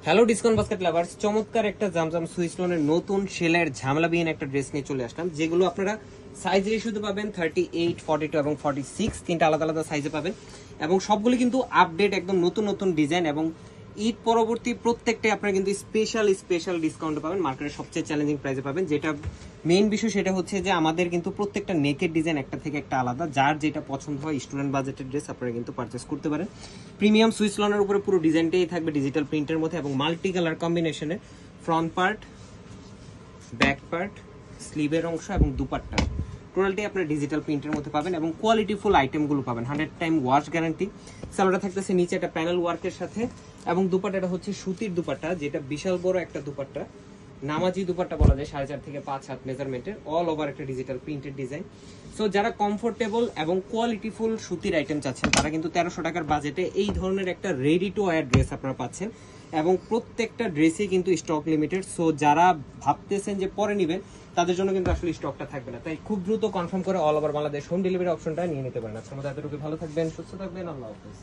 Hello discount basket lovers, চমৎকার একটা Zamzam Swiss লোনের নতুন সেলের ঝামেলাবিহীন একটা ড্রেস নিয়ে চলে আসলাম, যেগুলো আপনারা সাইজ রেশিওতে পাবেন 38, 42 এবং 46, তিনটা আলাদা আলাদা সাইজে পাবেন এবং সবগুলো কিন্তু আপডেট, একদম নতুন নতুন ডিজাইন এবং ঈদ পরবর্তী প্রত্যেকটাই আপনারা কিন্তু স্পেশাল ডিসকাউন্ট পাবেন, মার্কেটের সবচেয়ে চ্যালেঞ্জিং প্রাইসে পাবেন। যেটা মেইন বিষয় সেটা হচ্ছে যে আমাদের কিন্তু প্রত্যেকটা নেকের ডিজাইন একটা থেকে একটা আলাদা, যার যেটা পছন্দ হয় স্টুডেন্ট বাজেটের ড্রেস আপনারা কিন্তু পারচেস করতে পারেন। প্রিমিয়াম সুইস লনের উপরে পুরো ডিজাইনটাই থাকবে ডিজিটাল প্রিন্টের মধ্যে এবং মাল্টি কালার কম্বিনেশনে ফ্রন্ট পার্ট, ব্যাক পার্ট, স্লিভের অংশ এবং দুপাট্টা টোটালটি আপনারা ডিজিটাল প্রিন্টের মধ্যে পাবেন এবং কোয়ালিটিফুল আইটেমগুলো পাবেন, 100 টাইম ওয়াশ গ্যারান্টি। সালোয়ারটা থাকতেছে নিচে একটা প্যানেল ওয়ার্কের সাথে এবং দুপাট্টাটা হচ্ছে সুতির দুপাট্টা, যেটা বিশাল বড় একটা দুপাট্টা, নামাজি দুপাট্টা বলা যায়, 4.5 থেকে 5 হাত মেজারমেন্টের, অল ওভার একটা ডিজিটাল প্রিন্টেড ডিজাইন। সো যারা কমফোর্টেবল এবং কোয়ালিটিফুল সুতির আইটেম চাচ্ছেন তারা কিন্তু 1300 টাকার বাজেটে এই ধরনের একটা রেডি টু ওয়্যার ড্রেস আপনারা পাচ্ছেন এবং প্রত্যেকটা ড্রেসই কিন্তু স্টক লিমিটেড। সো যারা ভাবতেছেন যে পরে নেবেন তাদের জন্য কিন্তু আসলে স্টকটা থাকবে না, তাই খুব দ্রুত কনফার্ম করে all over Bangladesh home delivery অপশনটা নিয়ে নিতে পারেন। আজকের মতো এতটুকু, ভালো থাকবেন, সুস্থ থাকবেন, আল্লাহ হাফেজ।